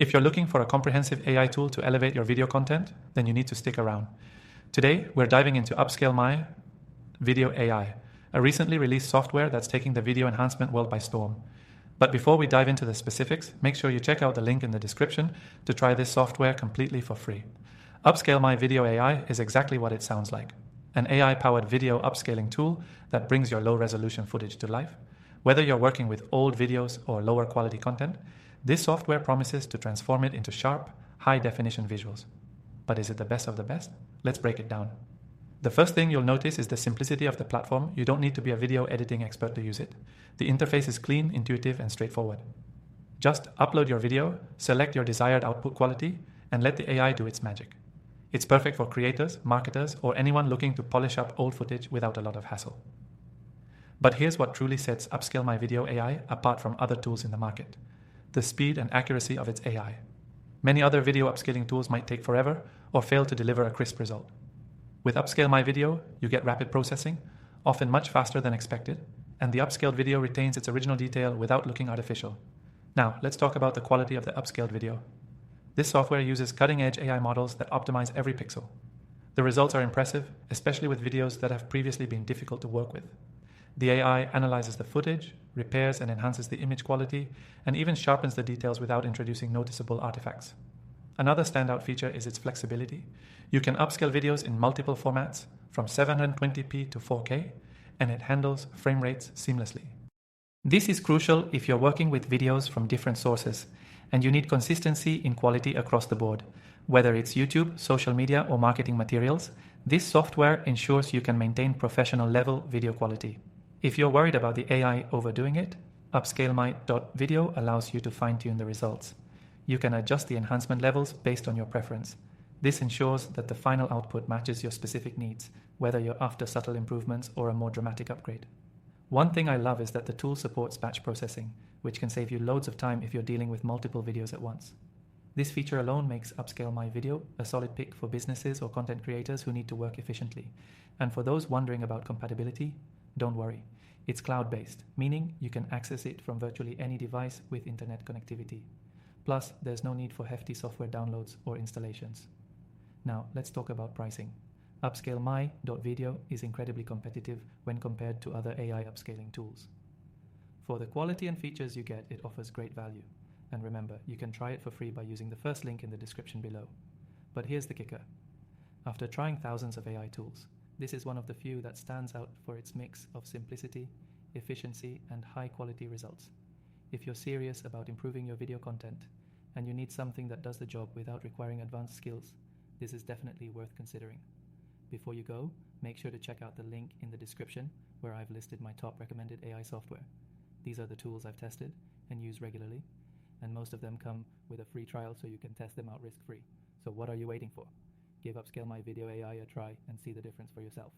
If you're looking for a comprehensive AI tool to elevate your video content, then you need to stick around. Today, we're diving into UpscaleMy.Video AI, a recently released software that's taking the video enhancement world by storm. But before we dive into the specifics, make sure you check out the link in the description to try this software completely for free. UpscaleMy.Video AI is exactly what it sounds like. An AI-powered video upscaling tool that brings your low-resolution footage to life. Whether you're working with old videos or lower quality content, this software promises to transform it into sharp, high-definition visuals. But is it the best of the best? Let's break it down. The first thing you'll notice is the simplicity of the platform. You don't need to be a video editing expert to use it. The interface is clean, intuitive, and straightforward. Just upload your video, select your desired output quality, and let the AI do its magic. It's perfect for creators, marketers, or anyone looking to polish up old footage without a lot of hassle. But here's what truly sets UpscaleMy.Video AI apart from other tools in the market: the speed and accuracy of its AI. Many other video upscaling tools might take forever or fail to deliver a crisp result. With UpscaleMy.Video, you get rapid processing, often much faster than expected, and the upscaled video retains its original detail without looking artificial. Now, let's talk about the quality of the upscaled video. This software uses cutting-edge AI models that optimize every pixel. The results are impressive, especially with videos that have previously been difficult to work with. The AI analyzes the footage, repairs and enhances the image quality, and even sharpens the details without introducing noticeable artifacts. Another standout feature is its flexibility. You can upscale videos in multiple formats, from 720p to 4K, and it handles frame rates seamlessly. This is crucial if you're working with videos from different sources, and you need consistency in quality across the board. Whether it's YouTube, social media, or marketing materials, this software ensures you can maintain professional-level video quality. If you're worried about the AI overdoing it, UpscaleMy.Video allows you to fine-tune the results. You can adjust the enhancement levels based on your preference. This ensures that the final output matches your specific needs, whether you're after subtle improvements or a more dramatic upgrade. One thing I love is that the tool supports batch processing, which can save you loads of time if you're dealing with multiple videos at once. This feature alone makes UpscaleMy.Video a solid pick for businesses or content creators who need to work efficiently. And for those wondering about compatibility, don't worry. It's cloud-based, meaning you can access it from virtually any device with internet connectivity. Plus, there's no need for hefty software downloads or installations. Now, let's talk about pricing. UpscaleMy.Video is incredibly competitive when compared to other AI upscaling tools. For the quality and features you get, it offers great value. And remember, you can try it for free by using the first link in the description below. But here's the kicker. After trying thousands of AI tools, this is one of the few that stands out for its mix of simplicity, efficiency, and high-quality results. If you're serious about improving your video content, and you need something that does the job without requiring advanced skills, this is definitely worth considering. Before you go, make sure to check out the link in the description where I've listed my top recommended AI software. These are the tools I've tested and use regularly, and most of them come with a free trial so you can test them out risk-free. So what are you waiting for? Give UpscaleMy.Video AI a try and see the difference for yourself.